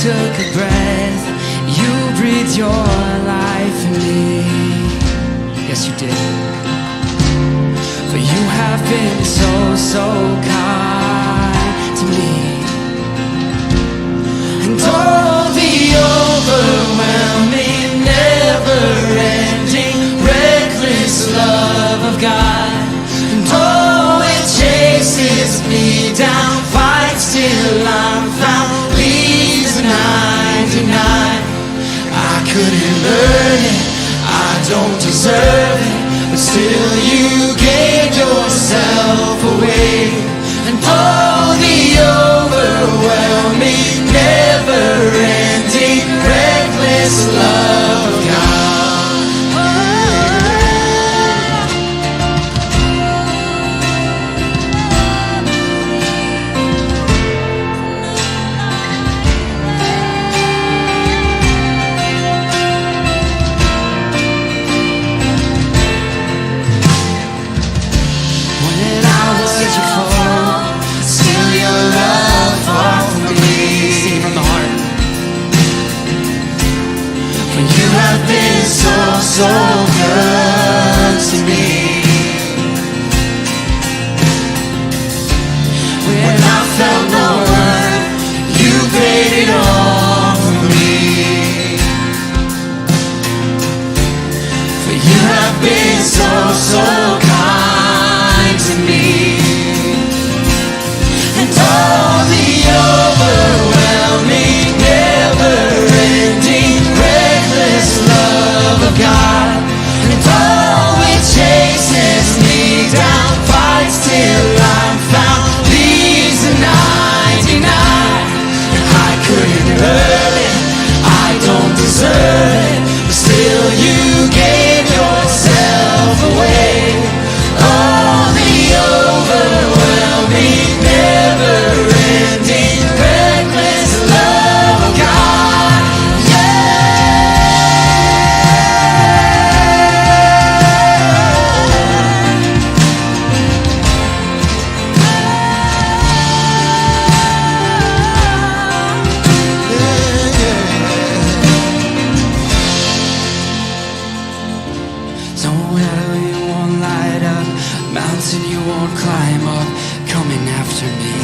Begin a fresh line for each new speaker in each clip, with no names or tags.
took a breath, you breathed your life in me. Yes, you did. For you have been so, so kind to me. And all the overwhelming, never-ending, reckless love of God. And oh, it chases me down, fights till I'm found, leaves 99. I couldn't earn it, I don't deserve it, but still you gave yourself away. And all the overwhelming, never-ending, reckless love of God. So good to me. When I felt no worth, you paid it all for me. For you have been so, so kind to me. And all the overwhelming, never-ending, reckless love of God. And oh, it chases me down, fights till I'm found, leaves 99. I couldn't earn it, I don't deserve it, but still you gave yourself away. Oh, the overwhelming, never-ending, reckless love of God. Mountain you won't climb up, coming after me.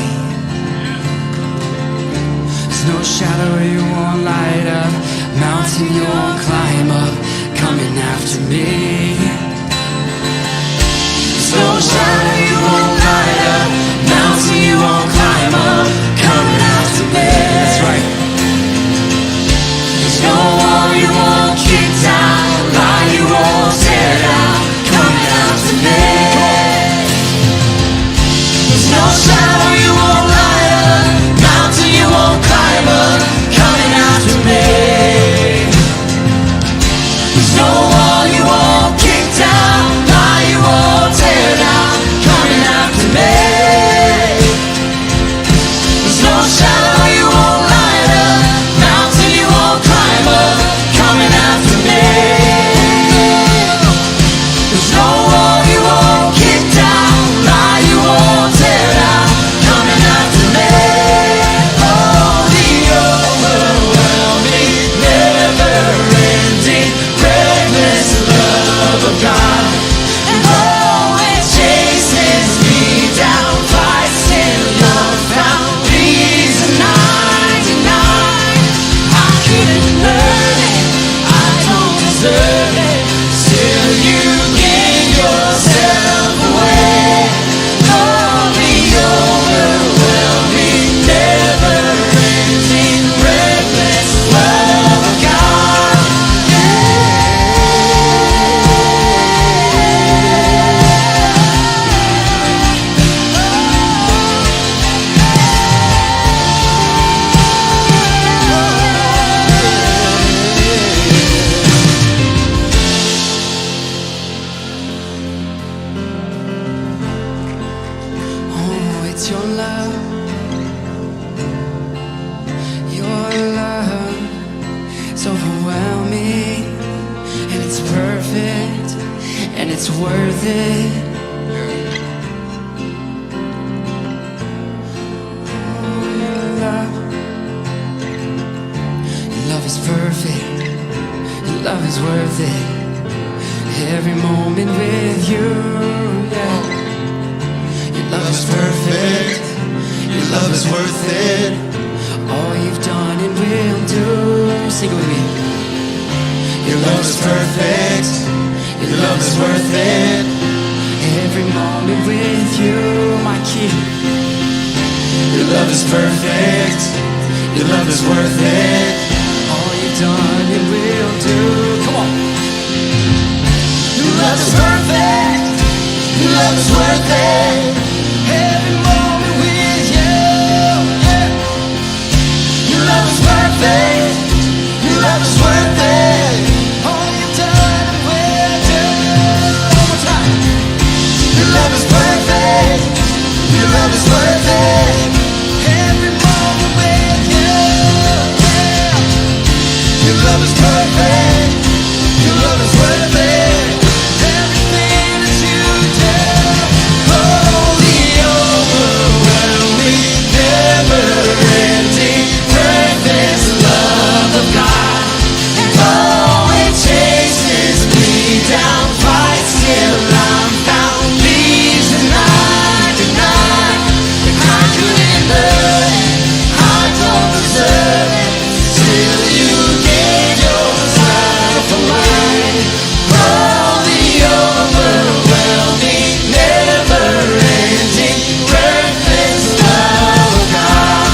There's no shadow you won't light up, mountain you won't climb up, coming after me. There's no shadow you won't light up, mountain you won't climb up, coming after me. That's right. There's no wall you won't kick down, lie you won't tear down, coming after me. No shadow you won't light up, mountain you won't climb up, coming after me. There's no wall you won't kick down, lie you won't tear down, coming after me. There's no shadow you won't light up, mountain you won't climb up, coming after me. There's no wall you won't kick down, lie you won't tear down, coming after me. Oh, the overwhelming, never-ending, reckless love of God. And oh, it chases me down, fights till you're found, leaves 99. I couldn't earn it, I don't deserve it, still you gave yourself away. Oh, the overwhelming, never-ending, reckless love of God. Oh, it's your love, it's overwhelming, and it's perfect, and it's worth it. Oh, your love, love is perfect. Your love is worth it. Every moment with you, yeah. Your love is perfect. Your love is worth it. All you've done and will do. Sing it with me. Your love is perfect. Your love is worth it. Every moment with you, my King. Your love is perfect. Your love is worth it. All you've done and will do. Come on. Your love is perfect. Your love is worth it. Every moment with you, yeah. Your love is perfect. Your love is worth it. All you've done and will do. One more time. Your love is perfect. Your love is worth it. Every moment with you, yeah. Your love is perfect. Your love is worth it. Everything that you do. Holy, overwhelming, never-ending, perfect love of God. And oh, it chases me down, fights till I'm found, leaves the 99. I couldn't learn it, I don't deserve it, till you gave yourself away. Holy, overwhelming, never-ending, perfect love of God.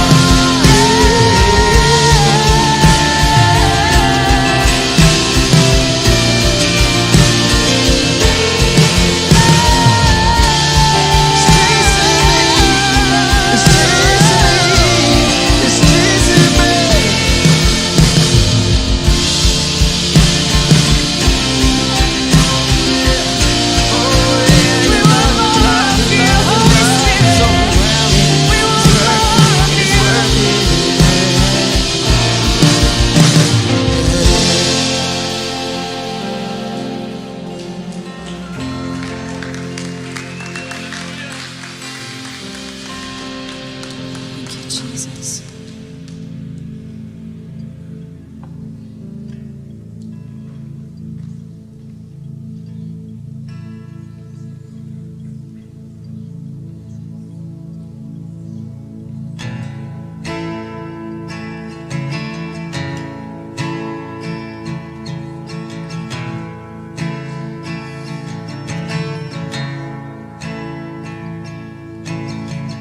It's chasing me. Thank you, Jesus.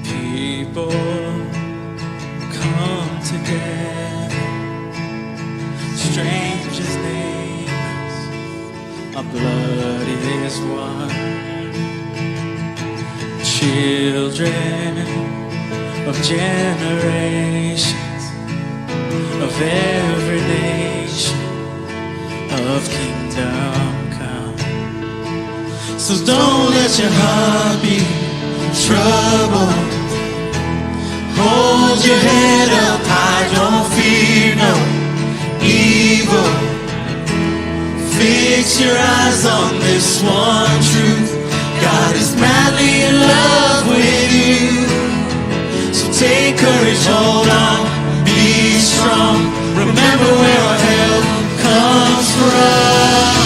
People come together, strangers, neighbors, our blood is one. Children of generations, of every nation, of kingdom come. So don't let your heart be troubled. Hold your head up high, don't fear no evil. Fix your eyes on this one truth. God is madly in love with you. So take courage, hold on, be strong. Remember where our help comes from.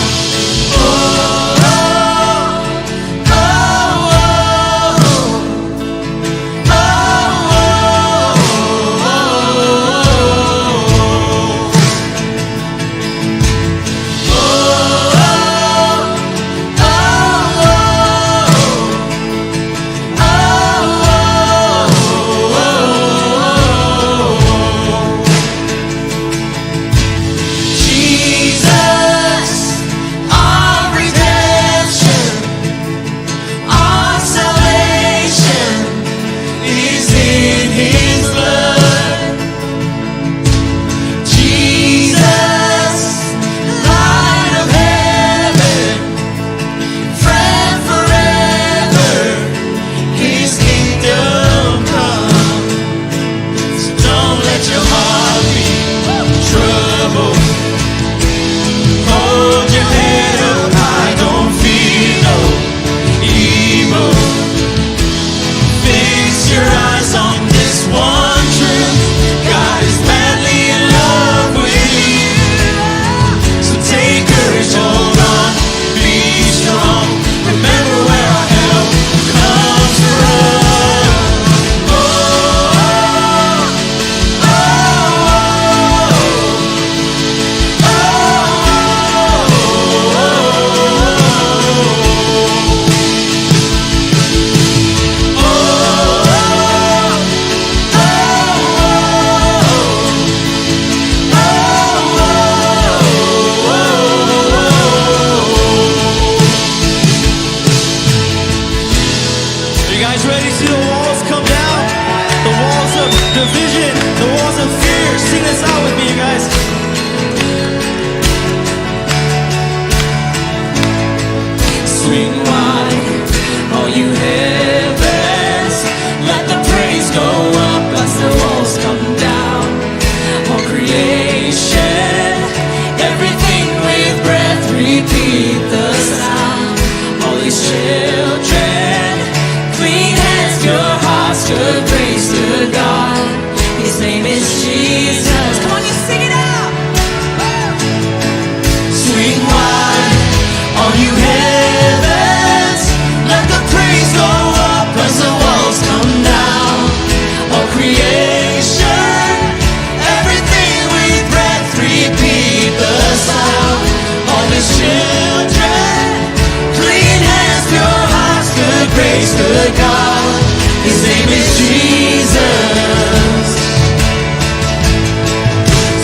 grace to God. His name is Jesus.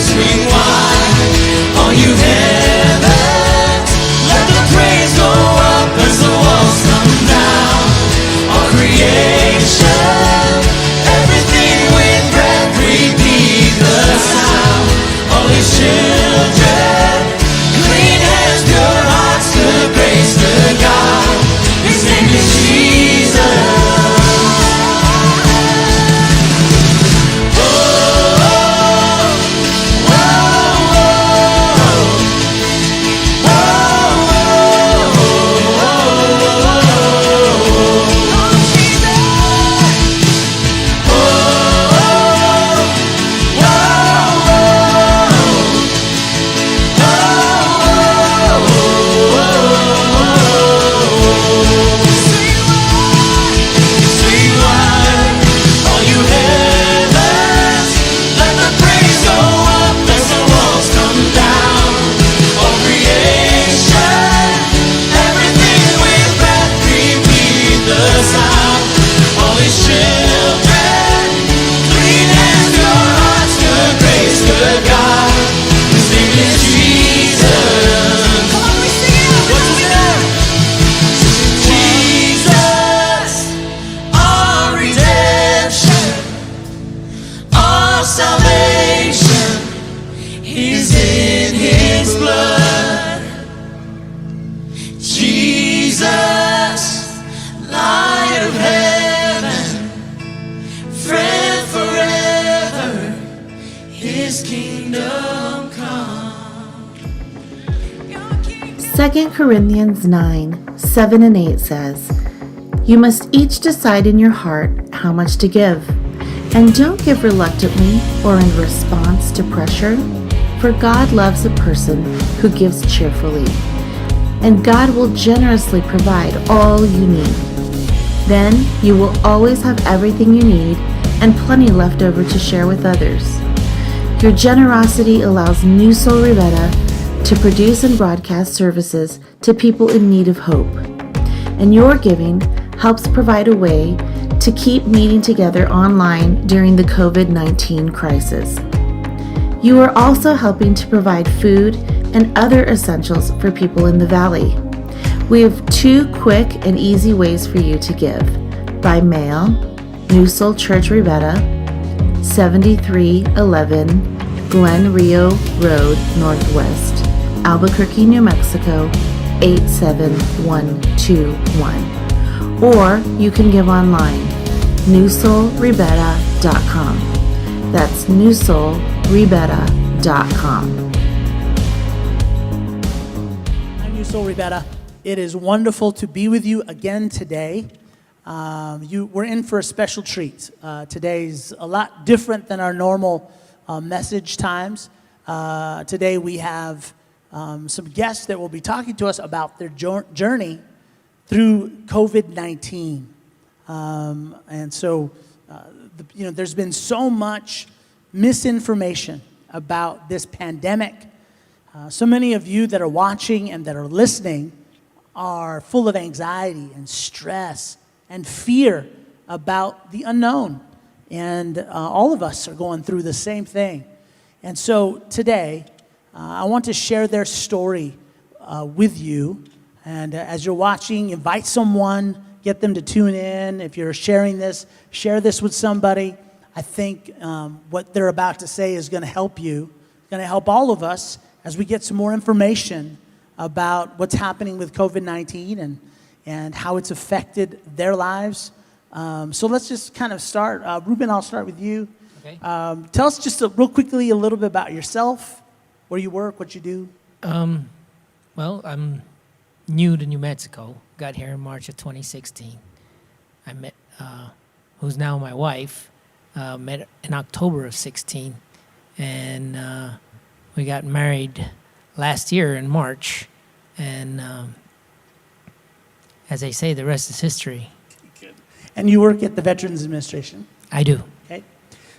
Sing wide, all you heavens, let the praise go up as the walls come down. All creation, everything with breath, repeat the sound. All His children, clean hands, pure hearts, good grace to God. His name is Jesus.
Second Corinthians 9:7 and 8 says, "You must each decide in your heart how much to give, and don't give reluctantly or in response to pressure, for God loves a person who gives cheerfully, and God will generously provide all you need. Then you will always have everything you need and plenty left over to share with others. Your generosity allows Newsoul Ribera to produce and broadcast services to people in need of hope. And your giving helps provide a way to keep meeting together online during the COVID-19 crisis. You are also helping to provide food and other essentials for people in the valley. We have 2 quick and easy ways for you to give. By mail, Newsoul Church Ribera, 7311 Glen Rio Road Northwest, Albuquerque, New Mexico, 87121. Or you can give online, newsoulribera.com. That's newsoulribera.com.
I'm Newsoul Ribera. It is wonderful to be with you again today. We're in for a special treat. Today's a lot different than our normal message times. Today we have some guests that will be talking to us about their journey through COVID-19. And so, there's been so much misinformation about this pandemic. So many of you that are watching and that are listening are full of anxiety and stress and fear about the unknown. And all of us are going through the same thing. And so today, I want to share their story with you. And as you're watching, invite someone, get them to tune in. If you're sharing this, share this with somebody. I think what they're about to say is going to help you, going to help all of us as we get some more information about what's happening with COVID-19 and how it's affected their lives. So let's just kind of start. Ruben, I'll start with you.
Okay.
Tell us just real quickly a little bit about yourself, where you work, what you do.
Well, I'm new to New Mexico. Got here in March of 2016. I met, who's now my wife, met in October of 16. And we got married last year in March. And as they say, the rest is history.
Good. And you work at the Veterans Administration?
I do.
Okay.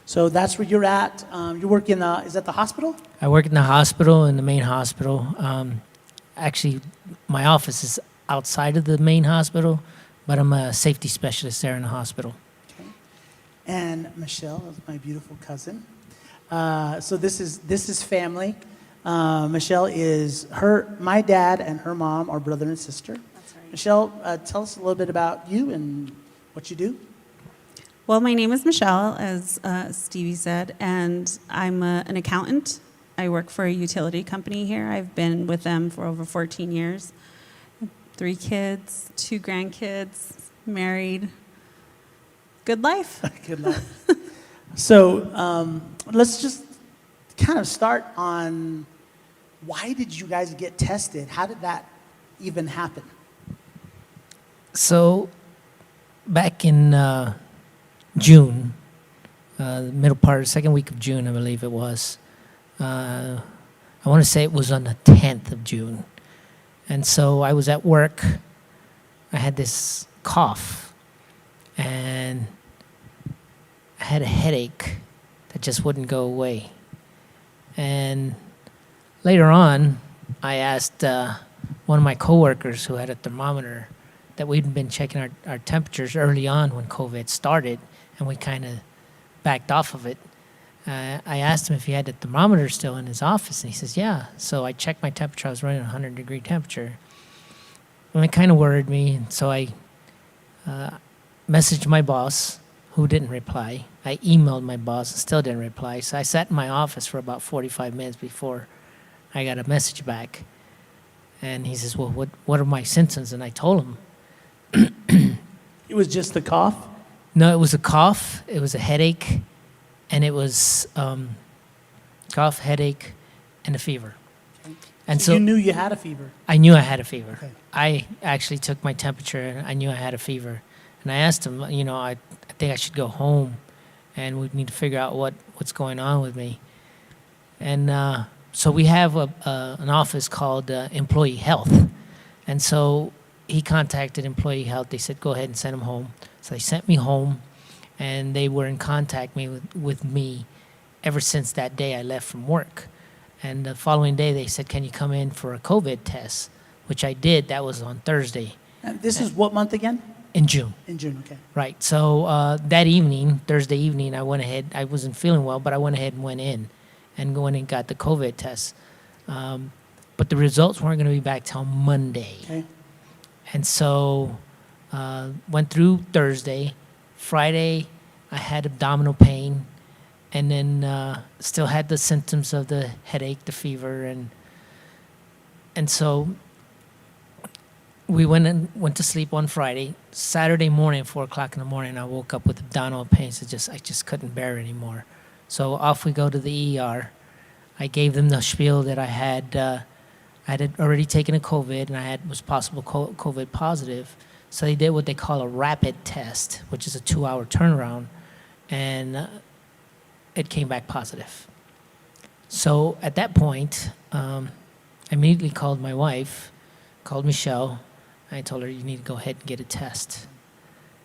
So that's where you're at. You work in is that the hospital?
I work in the hospital, in the main hospital. Actually, my office is outside of the main hospital, but I'm a safety specialist there in the hospital.
And Michelle is my beautiful cousin. So this is family. Michelle is my dad and her mom are brother and sister.
That's right.
Michelle, tell us a little bit about you and what you do.
Well, my name is Michelle, as Stevie said, and I'm an accountant. I work for a utility company here. I've been with them for over 14 years. 3 kids, 2 grandkids, married. Good life.
Good luck. So let's just kind of start on why did you guys get tested? How did that even happen?
So back in June, the middle part, second week of June, I believe it was. I want to say it was on the 10th of June. And so I was at work. I had this cough, and I had a headache that just wouldn't go away. And later on, I asked one of my coworkers who had a thermometer that we'd been checking our temperatures early on when COVID started, and we kind of backed off of it. I asked him if he had the thermometer still in his office, and he says, yeah. So I checked my temperature. I was running 100-degree temperature. And it kind of worried me, so I messaged my boss, who didn't reply. I emailed my boss and still didn't reply. So I sat in my office for about 45 minutes before I got a message back. And he says, well, what are my symptoms? And I told him.
It was just the cough?
No, it was a cough, it was a headache, and it was cough, headache, and a fever. And
so you knew you had a fever?
I knew I had a fever.
Okay.
I actually took my temperature, and I knew I had a fever. And I asked him, I think I should go home, and we need to figure out what's going on with me. And so we have an office called Employee Health. And so he contacted Employee Health. They said, go ahead and send him home. So they sent me home, and they were in contact with me ever since that day I left from work. And the following day, they said, can you come in for a COVID test, which I did. That was on Thursday.
And this is what month again?
In June.
In June, okay.
Right. So that evening, Thursday evening, I went ahead. I wasn't feeling well, but I went ahead and went in and got the COVID test. But the results weren't going to be back till Monday.
Okay.
And so went through Thursday. Friday, I had abdominal pain, and then still had the symptoms of the headache, the fever, and so we went to sleep on Friday. Saturday morning, 4 o'clock in the morning, I woke up with abdominal pains. I just couldn't bear it anymore. So off we go to the ER. I gave them the spiel that I had already taken a COVID, and I was possible COVID positive. So they did what they call a rapid test, which is a 2-hour turnaround, and it came back positive. So at that point, I immediately called my wife, called Michelle. I told her, you need to go ahead and get a test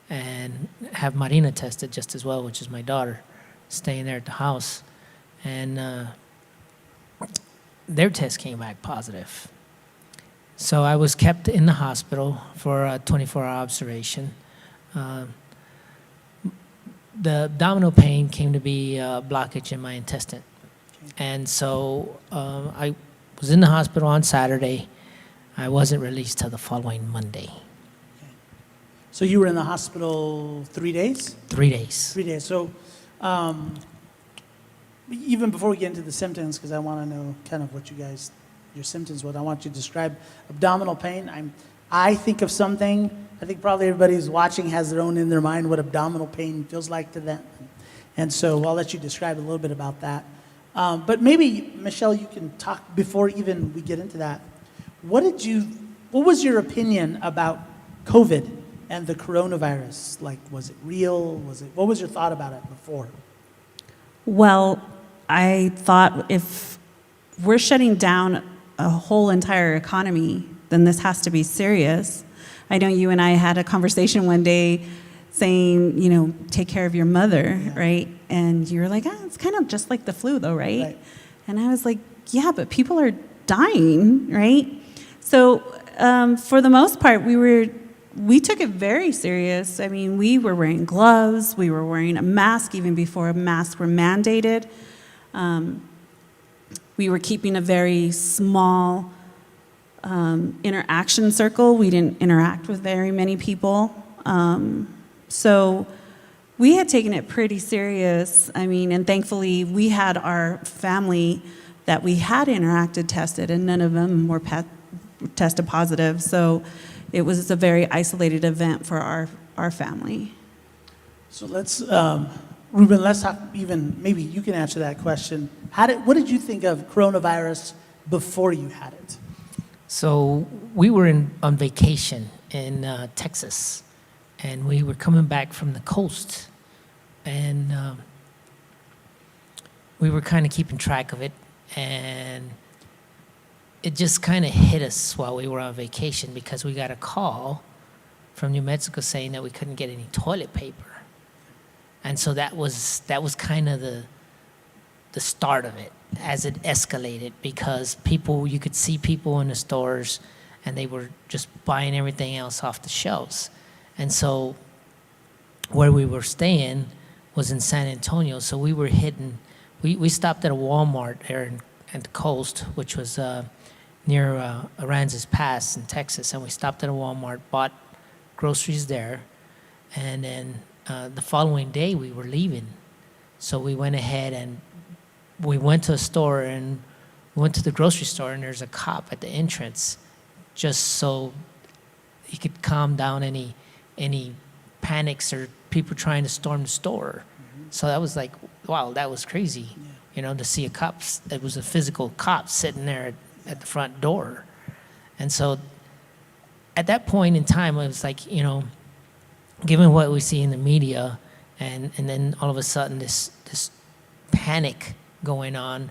and have Marina tested just as well, which is my daughter, staying there at the house. And their test came back positive. So I was kept in the hospital for a 24-hour observation. The abdominal pain came to be a blockage in my intestine. And so I was in the hospital on Saturday. I wasn't released till the following Monday.
Okay. So you were in the hospital 3 days?
3 days.
3 days. So even before we get into the symptoms, because I want to know kind of what your symptoms were, I want you to describe abdominal pain. I think of something, I think probably everybody who's watching has their own in their mind what abdominal pain feels like to them. And so I'll let you describe a little bit about that. But maybe, Michelle, you can talk before even we get into that. What was your opinion about COVID and the coronavirus? Like, was it real? What was your thought about it before?
Well, I thought if we're shutting down a whole entire economy, then this has to be serious. I know you and I had a conversation one day saying, take care of your mother, right? And you were like, it's kind of just like the flu though, right? And I was like, yeah, but people are dying, right? So for the most part, we we took it very serious. I mean, we were wearing gloves, we were wearing a mask even before masks were mandated. We were keeping a very small interaction circle. We didn't interact with very many people. So we had taken it pretty serious. I mean, and thankfully we had our family that we had interacted tested, and none of them were tested positive. So it was a very isolated event for our family.
So let's, Ruben, let's talk even, maybe you can answer that question. What did you think of coronavirus before you had it?
So we were on vacation in Texas, and we were coming back from the coast, and we were kind of keeping track of it, and it just kind of hit us while we were on vacation because we got a call from New Mexico saying that we couldn't get any toilet paper. And so that was kind of the start of it as it escalated, because you could see people in the stores and they were just buying everything else off the shelves. And so where we were staying was in San Antonio, so we were hidden. We stopped at a Walmart there at the coast, which was near Aransas Pass in Texas, and we stopped at a Walmart, bought groceries there, and then the following day we were leaving. So we went ahead and we went to a store, and we went to the grocery store, and there's a cop at the entrance just so he could calm down any panics or people trying to storm the store. Mm-hmm. So that was like, wow, that was crazy, to see a cop. It was a physical cop sitting there at the front door. And so at that point in time, it was like, given what we see in the media, and then all of a sudden this panic going on,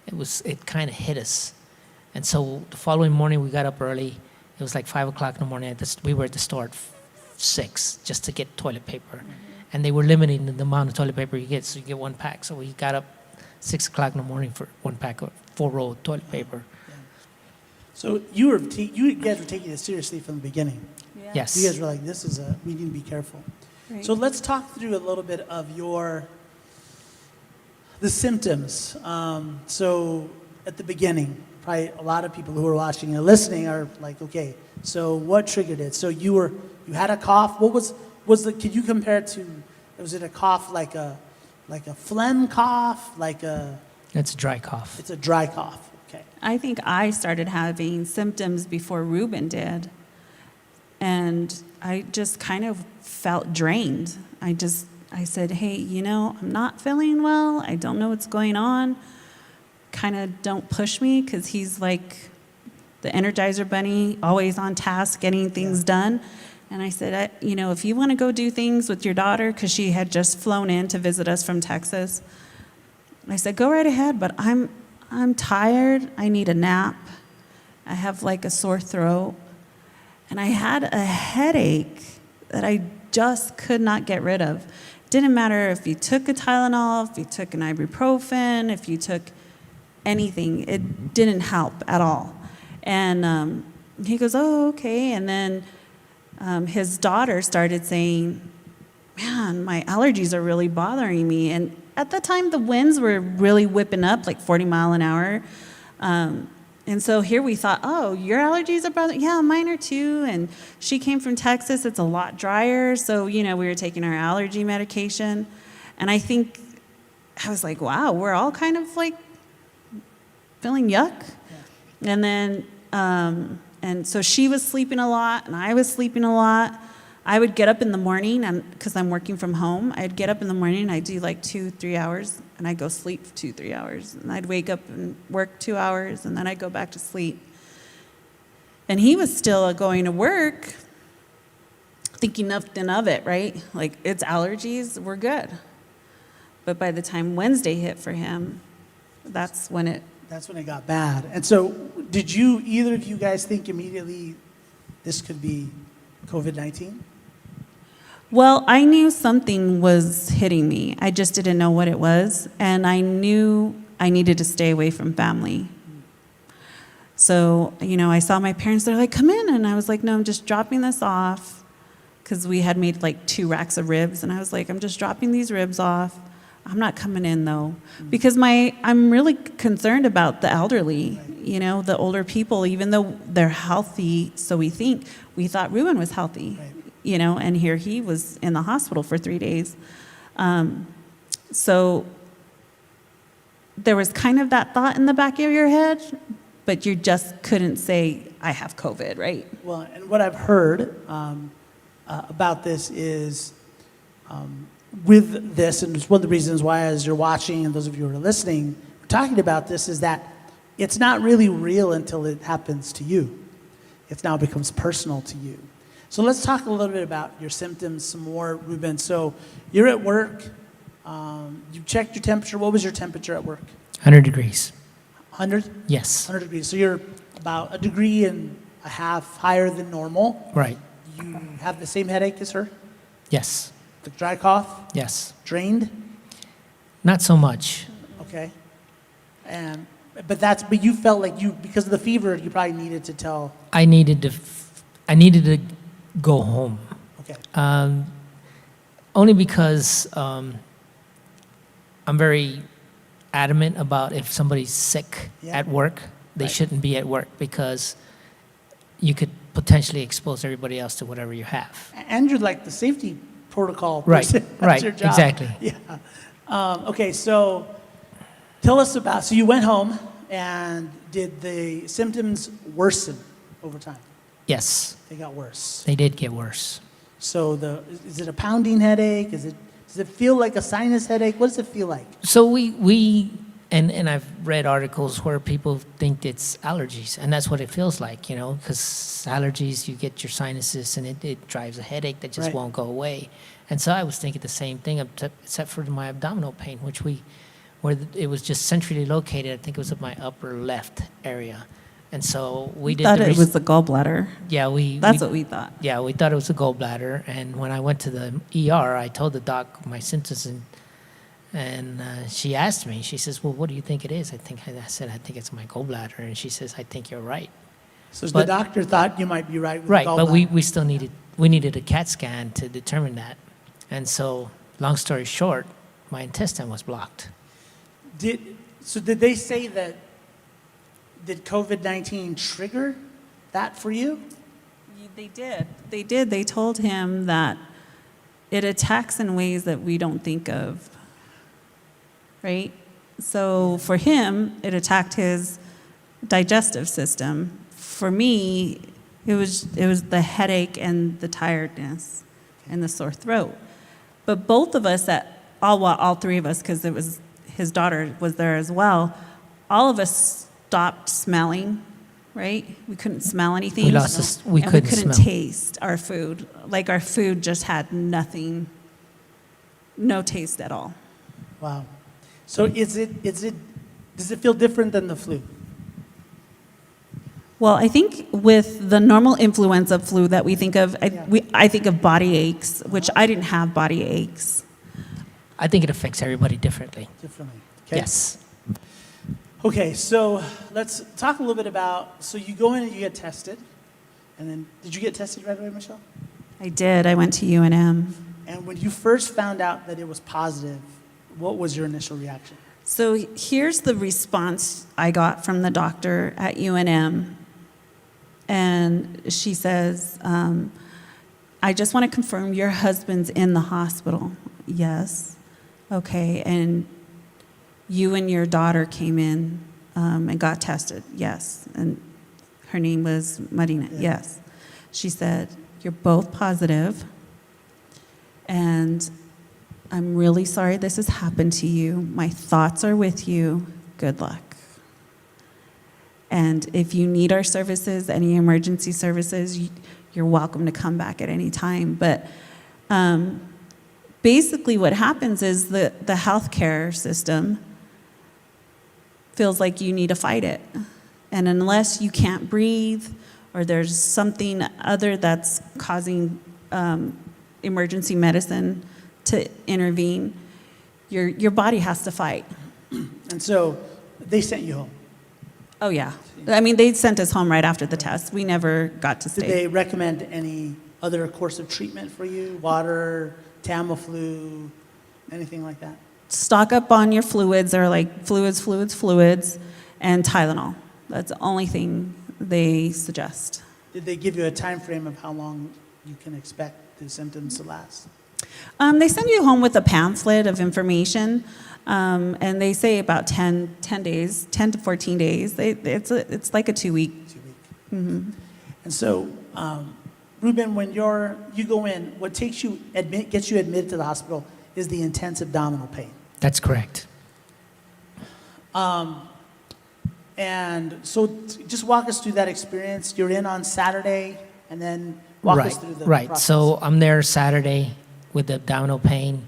it kind of hit us. And so the following morning we got up early. It was like 5 o'clock in the morning. We were at the store at 6 just to get toilet paper. Mm-hmm. And they were limiting the amount of toilet paper you get, so you get 1 pack. So we got up 6 o'clock in the morning for 1 pack of 4-roll toilet paper.
Yeah. So you guys were taking it seriously from the beginning.
Yeah.
Yes.
You guys were like, we need to be careful.
Right.
So let's talk through a little bit of the symptoms. So at the beginning, probably a lot of people who are watching and listening are like, okay, so what triggered it? So you had a cough. What could you compare it to? Was it a cough like a phlegm cough?
It's a dry cough.
It's a dry cough. Okay.
I think I started having symptoms before Ruben did. And I just kind of felt drained. I said, hey, I'm not feeling well. I don't know what's going on. Kind of don't push me, because he's like the Energizer Bunny, always on task, getting things done. And I said, if you want to go do things with your daughter, because she had just flown in to visit us from Texas, I said, go right ahead, but I'm tired. I need a nap. I have like a sore throat. And I had a headache that I just could not get rid of. Didn't matter if you took a Tylenol, if you took an ibuprofen, if you took anything. It didn't help at all. And he goes, oh, okay. And then his daughter started saying, man, my allergies are really bothering me. And at the time, the winds were really whipping up, like 40 mile an hour. And so here we thought, oh, your allergies are bothering? Yeah, mine are too. And she came from Texas. It's a lot drier. So, we were taking our allergy medication. And I think, I was like, wow, we're all kind of like feeling yuck. Yeah. And then, and so she was sleeping a lot and I was sleeping a lot. I would get up in the morning, and because I'm working from home, I'd get up in the morning and I'd do like 2-3 hours, and I'd go sleep for 2-3 hours. And I'd wake up and work 2 hours, and then I'd go back to sleep. And he was still going to work, thinking nothing of it, right? Like, it's allergies, we're good. But by the time Wednesday hit for him, that's when it
got bad. And so did either of you guys think immediately this could be COVID-19?
Well, I knew something was hitting me. I just didn't know what it was. And I knew I needed to stay away from family. So, I saw my parents, they're like, come in. And I was like, no, I'm just dropping this off. because we had made like 2 racks of ribs, and I was like, I'm just dropping these ribs off. I'm not coming in though, because I'm really concerned about the elderly, you know, the older people, even though they're healthy, so we thought Ruben was healthy, you know, and here he was in the hospital for 3 days. So there was kind of that thought in the back of your head, but you just couldn't say, I have COVID, right?
Well, and what I've heard about this is with this, and it's one of the reasons why, as you're watching and those of you who are listening, we're talking about this, is that it's not really real until it happens to you. It now becomes personal to you. So let's talk a little bit about your symptoms some more, Ruben. So you're at work. You checked your temperature. What was your temperature at work?
100 degrees.
100?
Yes.
100 degrees. So you're about 1.5 degrees higher than normal.
Right.
You have the same headache as her?
Yes.
The dry cough?
Yes.
Drained?
Not so much.
Okay. But you felt like because of the fever, you probably needed to tell.
I needed to go home.
Okay.
Only because I'm very adamant about if somebody's sick
Yeah.
at work, they
Right.
shouldn't be at work, because you could potentially expose everybody else to whatever you have.
And you're like the safety protocol
Right,
person. That's
right,
your job.
exactly.
Yeah. Okay, so tell us about, so you went home, and did the symptoms worsen over time?
Yes,
They got worse.
they did get worse.
So is it a pounding headache? Does it feel like a sinus headache? What does it feel like?
So and I've read articles where people think it's allergies, and that's what it feels like, you know, because allergies, you get your sinuses, and it drives a headache that just
Right.
won't go away. And so I was thinking the same thing, except for my abdominal pain, where it was just centrally located. I think it was in my upper left area. And so we did
Thought
the
it was the gallbladder.
yeah,
That's what we thought.
Yeah, we thought it was a gallbladder. And when I went to the ER, I told the doc my symptoms, and she asked me, she says, well, what do you think it is? I said, I think it's my gallbladder. And she says, I think you're right.
So the
But-
doctor thought you might be right with
Right,
the
but
gallbladder.
we still needed a CAT scan to determine that. And so, long story short, my intestine was blocked.
Did they say that, did COVID-19 trigger that for you?
They did. They did. They told him that it attacks in ways that we don't think of, right? So for him, it attacked his digestive system. For me, it was the headache and the tiredness and the sore throat. But both of us, all 3 of us, because it was his daughter was there as well, all of us stopped smelling, right? We couldn't smell anything.
We
And
couldn't
couldn't
smell.
taste our food. Like our food just had nothing, no taste at all.
Wow. So does it feel different than the flu?
Well, I think with the normal influenza flu that we think of, I think of body aches, which I didn't have body aches.
I think it affects everybody differently.
Differently. Okay.
Yes.
Okay, so let's talk a little bit about, so you go in and you get tested, and then, did you get tested right away, Michelle?
I did. I went to UNM.
And when you first found out that it was positive, what was your initial reaction?
So here's the response I got from the doctor at UNM. And she says, I just want to confirm your husband's in the hospital. Yes. Okay. And you and your daughter came in and got tested. Yes. And her name was Marina.
Yeah.
Yes. She said, you're both positive, and I'm really sorry this has happened to you. My thoughts are with you. Good luck. And if you need our services, any emergency services, you're welcome to come back at any time. But basically what happens is the healthcare system feels like you need to fight it. And unless you can't breathe or there's something other that's causing emergency medicine to intervene, your body has to fight.
And so they sent you home.
Oh, yeah. I mean, they sent us home right after the test. We never got to
Did
stay.
they recommend any other course of treatment for you? Water, Tamiflu, anything like that?
Stock up on your fluids, or like fluids, and Tylenol. That's the only thing they suggest.
Did they give you a time frame of how long you can expect the symptoms to last?
They send you home with a pamphlet of information, and they say about 10 days, 10 to 14 days. It's like a 2-week.
2 week. Mm-hmm. And so, Ruben, when you go in, what gets you admitted to the hospital is the intense abdominal pain.
That's correct.
And so just walk us through that experience. You're in on Saturday, and then walk us through the process.
So I'm there Saturday with the abdominal pain.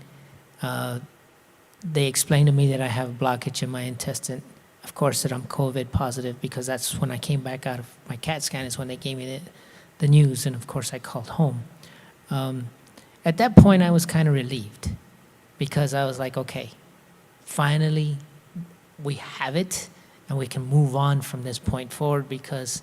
They explained to me that I have a blockage in my intestine. Of course, that I'm COVID positive, because that's when I came back out of my CAT scan is when they gave me the news, and of course I called home. At that point, I was kind of relieved, because I was like, okay, finally we have it, and we can move on from this point forward, because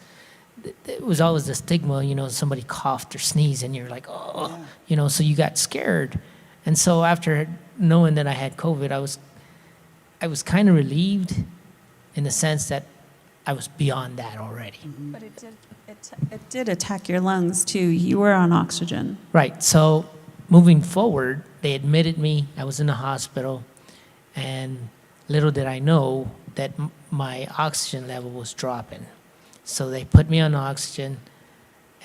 it was always the stigma, somebody coughed or sneezed, and you're like, oh,
Yeah.
So you got scared. And so after knowing that I had COVID, I was kind of relieved, in the sense that I was beyond that already.
Mm-hmm.
But it did attack your lungs too. You were on oxygen.
Right, so moving forward, they admitted me, I was in the hospital, and little did I know that my oxygen level was dropping. So they put me on oxygen,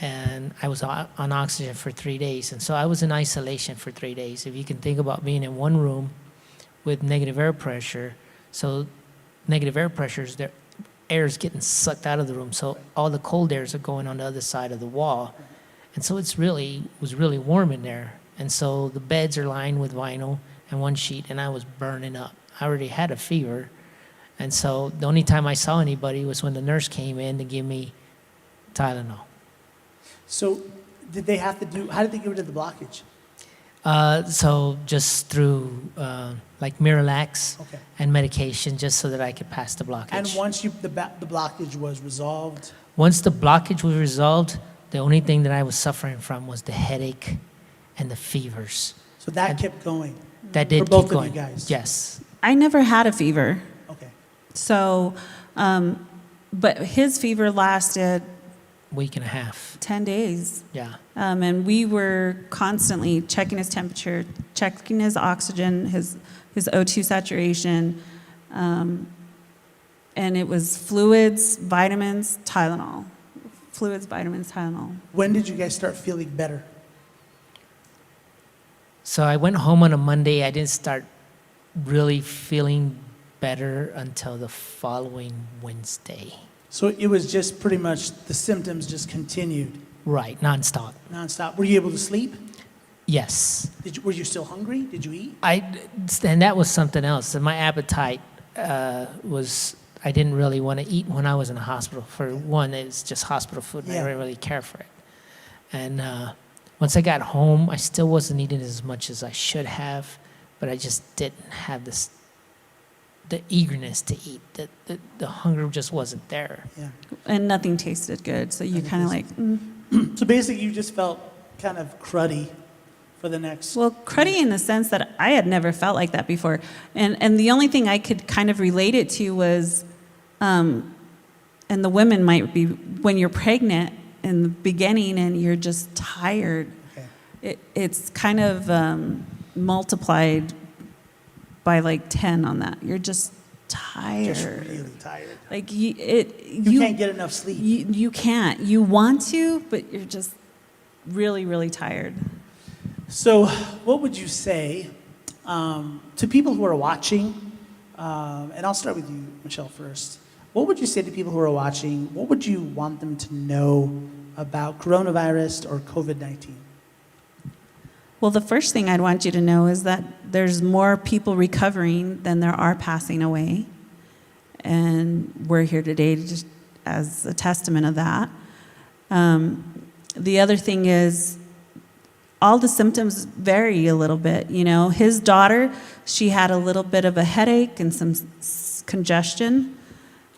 and I was on oxygen for 3 days. And so I was in isolation for 3 days. If you can think about being in one room with negative air pressure, so negative air pressure is air is getting sucked out of the room, so all the cold airs are going on the other side of the wall. And so was really warm in there. And so the beds are lined with vinyl and one sheet, and I was burning up. I already had a fever. And so the only time I saw anybody was when the nurse came in to give me Tylenol.
So how did they get rid of the blockage?
So just through like Miralax
Okay.
and medication, just so that I could pass the blockage.
And once the blockage was resolved,
Once the blockage was resolved, the only thing that I was suffering from was the headache and the fevers.
so that
And
kept going.
That did
For both
keep
of you
going.
guys?
Yes.
I never had a fever.
Okay.
So, but his fever lasted
Week and a half.
10 days.
Yeah.
And we were constantly checking his temperature, checking his oxygen, his O2 saturation. And it was fluids, vitamins, Tylenol. Fluids, vitamins, Tylenol.
When did you guys start feeling better?
So I went home on a Monday. I didn't start really feeling better until the following Wednesday.
So it was just pretty much the symptoms just continued
Right, nonstop.
nonstop. Were you able to sleep?
Yes.
Were you still hungry? Did you eat?
And that was something else. And my appetite was, I didn't really want to eat when I was in the hospital. For one, it's just hospital food, and I
Yeah.
didn't really care for it. And once I got home, I still wasn't eating as much as I should have, but I just didn't have the eagerness to eat. The hunger just wasn't there.
Yeah.
And nothing tasted good. So you
Nothing
kind of like,
tasted So basically, you just felt kind of cruddy for the next.
well, cruddy in the sense that I had never felt like that before. And the only thing I could kind of relate it to was, and the women might be, when you're pregnant in the beginning and you're just tired,
Okay.
it's kind of multiplied by like 10 on that. You're just tired.
Just really tired.
Like
You can't get enough sleep.
You can't. You want to, but you're just really, really tired.
So, what would you say to people who are watching? And I'll start with you, Michelle, first. What would you say to people who are watching? What would you want them to know about coronavirus or COVID-19?
Well, the first thing I'd want you to know is that there's more people recovering than there are passing away. And we're here today just as a testament of that. The other thing is, all the symptoms vary a little bit. You know, his daughter, she had a little bit of a headache and some congestion.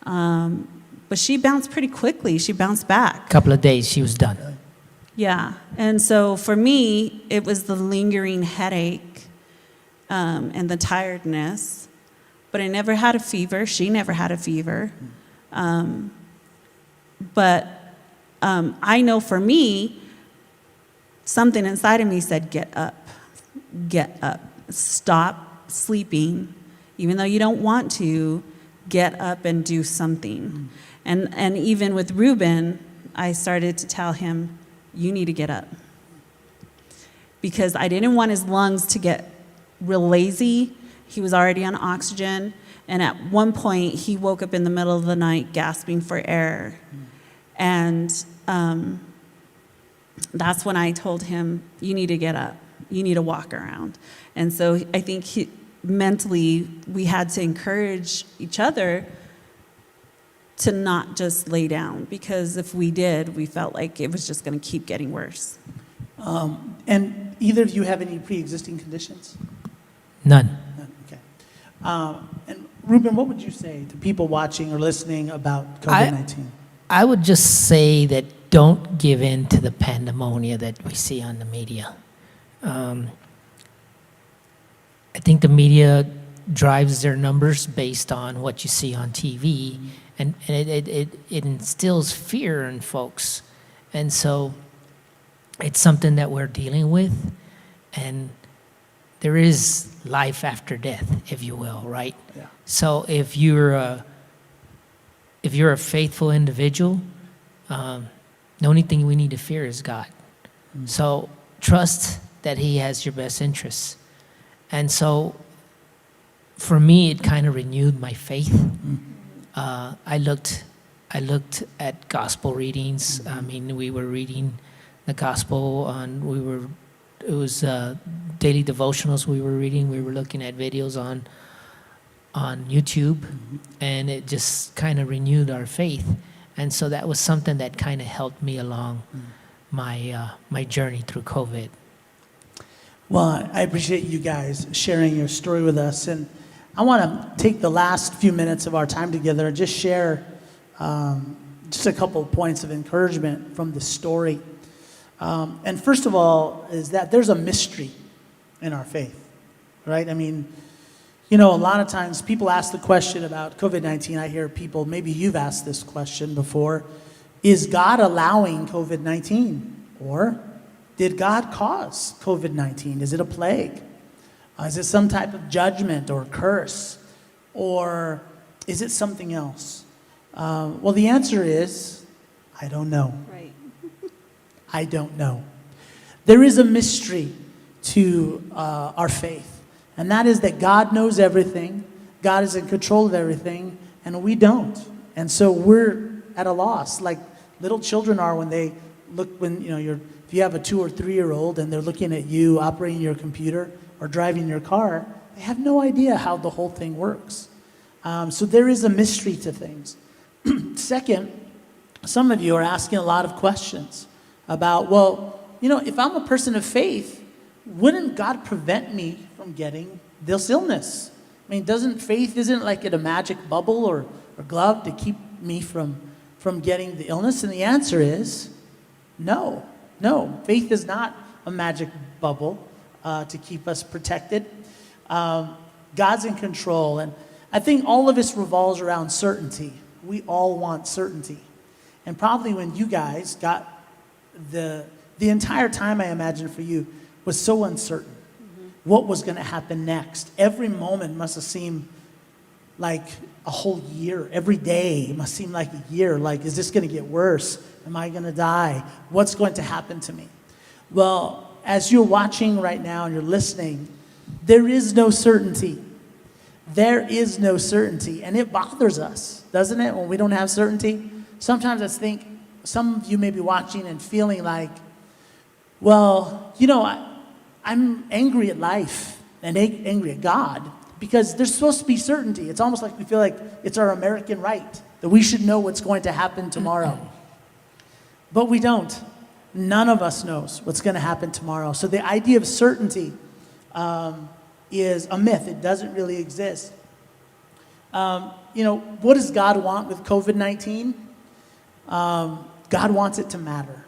But she bounced pretty quickly. She bounced back.
Couple of days, she was done.
Yeah. And so for me, it was the lingering headache and the tiredness. But I never had a fever. She never had a fever. But I know for me, something inside of me said, get up, stop sleeping. Even though you don't want to, get up and do something. And even with Reuben, I started to tell him, you need to get up. Because I didn't want his lungs to get real lazy. He was already on oxygen. And at one point, he woke up in the middle of the night gasping for air. And that's when I told him, you need to get up. You need to walk around. And so I think mentally, we had to encourage each other to not just lay down, because if we did, we felt like it was just going to keep getting worse.
And either of you have any pre-existing conditions?
None.
None, okay. And Reuben, what would you say to people watching or listening about COVID-19?
I would just say that don't give in to the pandemonia that we see on the media. I think the media drives their numbers based on what you see on TV, and it instills fear in folks. And so it's something that we're dealing with, and there is life after death, if you will, right?
Yeah.
So if you're a faithful individual, the only thing we need to fear is God. So trust that He has your best interests. And so for me, it kind of renewed my faith. I looked at gospel readings. I mean, we were reading the gospel it was daily devotionals we were reading. We were looking at videos on YouTube, and it just kind of renewed our faith. And so that was something that kind of helped me along my journey through COVID.
Well, I appreciate you guys sharing your story with us. And I want to take the last few minutes of our time together and just share just a couple of points of encouragement from the story. And first of all is that there's a mystery in our faith, right? I mean, you know, a lot of times people ask the question about COVID-19. I hear people, maybe you've asked this question before, is God allowing COVID-19? Or did God cause COVID-19? Is it a plague? Is it some type of judgment or curse? Or is it something else? Well, the answer is, I don't know.
Right.
I don't know. There is a mystery to our faith, and that is that God knows everything, God is in control of everything, and we don't. And so we're at a loss, like little children are when they look, if you have a 2 or 3 year old and they're looking at you operating your computer or driving your car, they have no idea how the whole thing works. So there is a mystery to things. Second, some of you are asking a lot of questions about, well, if I'm a person of faith, wouldn't God prevent me from getting this illness? I mean, faith isn't like in a magic bubble or glove to keep me from getting the illness? And the answer is no. Faith is not a magic bubble to keep us protected. God's in control, and I think all of this revolves around certainty. We all want certainty. And probably when you guys got the entire time, I imagine for you, was so uncertain. What was going to happen next? Every moment must have seemed like a whole year. Every day must seem like a year. Like, is this going to get worse? Am I going to die? What's going to happen to me? Well, as you're watching right now and you're listening, there is no certainty. There is no certainty. And it bothers us, doesn't it, when we don't have certainty? Sometimes I think some of you may be watching and feeling like, well, I'm angry at life and angry at God because there's supposed to be certainty. It's almost like we feel like it's our American right, that we should know what's going to happen tomorrow. But we don't. None of us knows what's going to happen tomorrow. So the idea of certainty is a myth. It doesn't really exist. What does God want with COVID-19? God wants it to matter.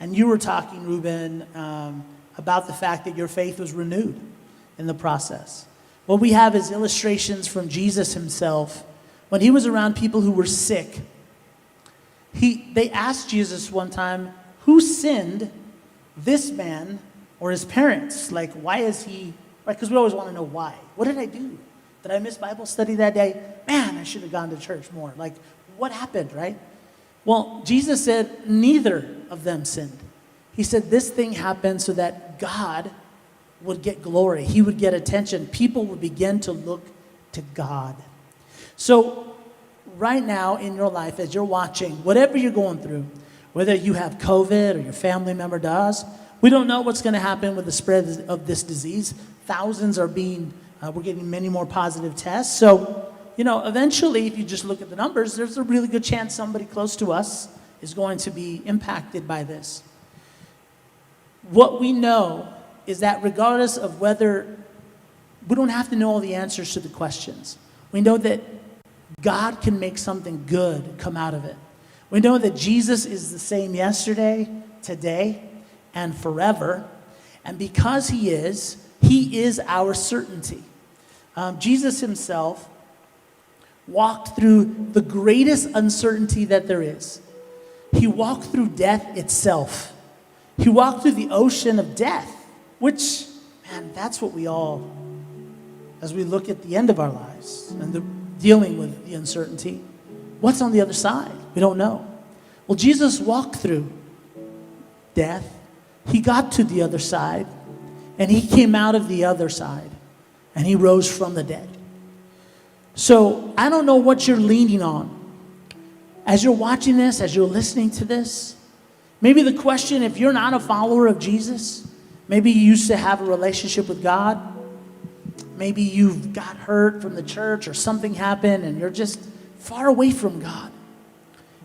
And you were talking, Ruben, about the fact that your faith was renewed in the process. What we have is illustrations from Jesus himself. When he was around people who were sick, they asked Jesus one time, who sinned, this man or his parents? Like, why is he, right? Because we always want to know why. What did I do? Did I miss Bible study that day? Man, I should have gone to church more. Like, what happened, right? Well, Jesus said neither of them sinned. He said this thing happened so that God would get glory. He would get attention. People would begin to look to God. So right now in your life, as you're watching, whatever you're going through, whether you have COVID or your family member does, we don't know what's going to happen with the spread of this disease. Thousands are we're getting many more positive tests. So, eventually, if you just look at the numbers, there's a really good chance somebody close to us is going to be impacted by this. What we know is that regardless of whether, we don't have to know all the answers to the questions. We know that God can make something good come out of it. We know that Jesus is the same yesterday, today, and forever. And because he is our certainty. Jesus himself walked through the greatest uncertainty that there is. He walked through death itself. He walked through the ocean of death, which, man, that's what we all, as we look at the end of our lives and dealing with the uncertainty, what's on the other side? We don't know. Well, Jesus walked through death. He got to the other side, and he came out of the other side, and he rose from the dead. So I don't know what you're leaning on. As you're watching this, as you're listening to this, maybe the question, if you're not a follower of Jesus, maybe you used to have a relationship with God, maybe you've got hurt from the church or something happened and you're just far away from God.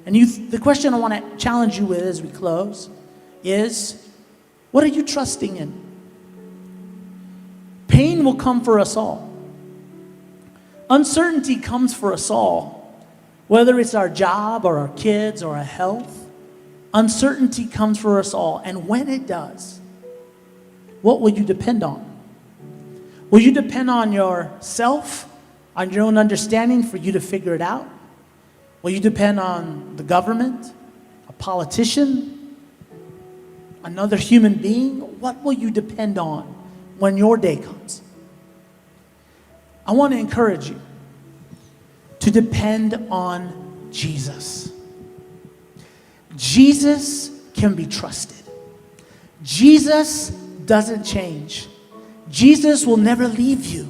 And the question I want to challenge you with as we close is, what are you trusting in? Pain will come for us all. Uncertainty comes for us all, whether it's our job or our kids or our health. Uncertainty comes for us all. And when it does, what will you depend on? Will you depend on yourself, on your own understanding for you to figure it out? Will you depend on the government, a politician, another human being? What will you depend on when your day comes? I want to encourage you to depend on Jesus. Jesus can be trusted. Jesus doesn't change. Jesus will never leave you.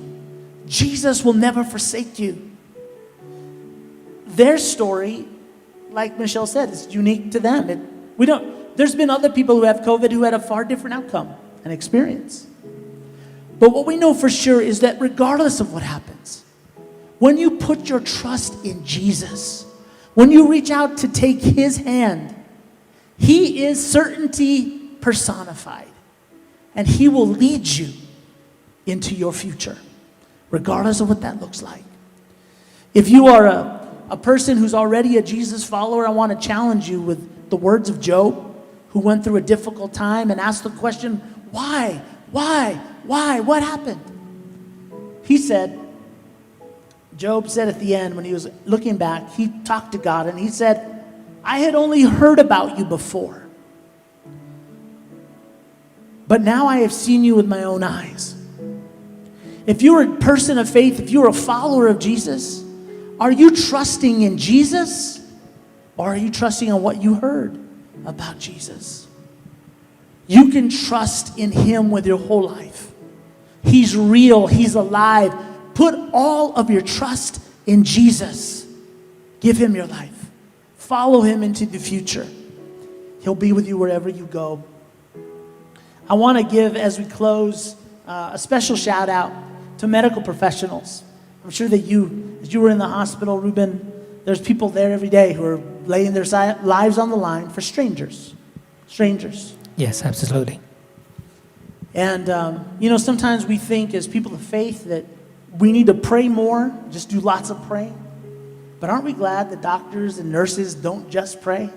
Jesus will never forsake you. Their story, like Michelle said, is unique to them. There's been other people who have COVID who had a far different outcome and experience. But what we know for sure is that regardless of what happens, when you put your trust in Jesus, when you reach out to take his hand, he is certainty personified. And he will lead you into your future, regardless of what that looks like. If you are a person who's already a Jesus follower, I want to challenge you with the words of Job, who went through a difficult time and asked the question, why? What happened? Job said at the end, when he was looking back, he talked to God and he said, I had only heard about you before, but now I have seen you with my own eyes. If you're a person of faith, if you're a follower of Jesus, are you trusting in Jesus, or are you trusting on what you heard about Jesus? You can trust in him with your whole life. He's real. He's alive. Put all of your trust in Jesus. Give him your life. Follow him into the future. He'll be with you wherever you go. I want to give, as we close, a special shout out to medical professionals. I'm sure that as you were in the hospital, Ruben, there's people there every day who are laying their lives on the line for strangers.
Yes, absolutely.
And, sometimes we think as people of faith that we need to pray more, just do lots of praying. But aren't we glad that doctors and nurses don't just pray?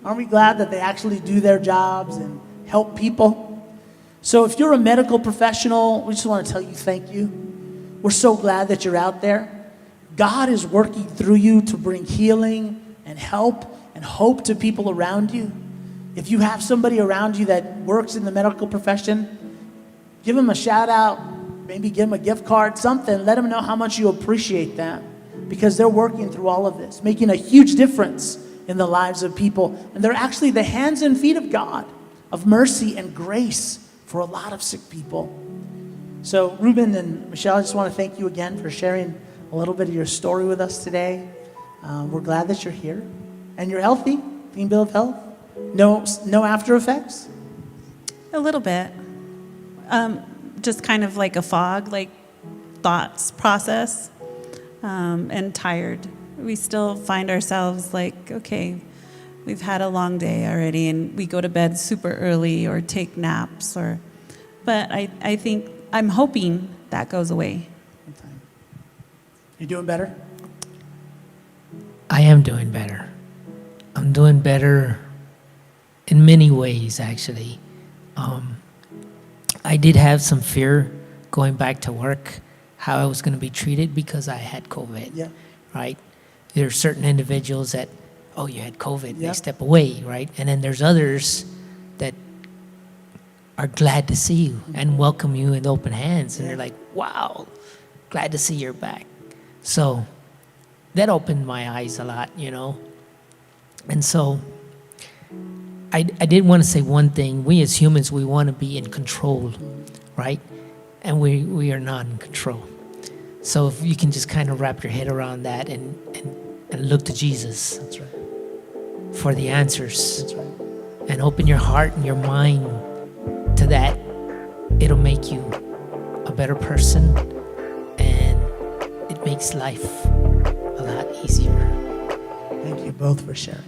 Aren't we glad that they actually do their jobs and help people? So if you're a medical professional, we just want to tell you thank you. We're so glad that you're out there. God is working through you to bring healing and help and hope to people around you. If you have somebody around you that works in the medical profession, give them a shout out, maybe give them a gift card, something. Let them know how much you appreciate them, because they're working through all of this, making a huge difference in the lives of people. And they're actually the hands and feet of God, of mercy and grace for a lot of sick people. So Ruben and Michelle, I just want to thank you again for sharing a little bit of your story with us today. We're glad that you're here and you're healthy, clean bill of health. No after effects?
A little bit. Just kind of like a fog, like thoughts process, and tired. We still find ourselves like, okay, we've had a long day already, and we go to bed super early or take naps, but I think, I'm hoping that goes away.
You doing better?
I am doing better. I'm doing better in many ways, actually. I did have some fear going back to work, how I was going to be treated because I had COVID,
Yeah.
right? There are certain individuals that, oh, you had COVID,
Yeah.
they step away, right? And then there's others that are glad to see you and welcome you with open hands. And they're like, wow, glad to see you're back. So that opened my eyes a lot, you know? And so I did want to say one thing. We as humans, we want to be in control, right? And we are not in control. So if you can just kind of wrap your head around that and look to Jesus.
That's right.
For the answers.
That's right.
And open your heart and your mind to that, it'll make you a better person, and it makes life a lot easier.
Thank you both for sharing.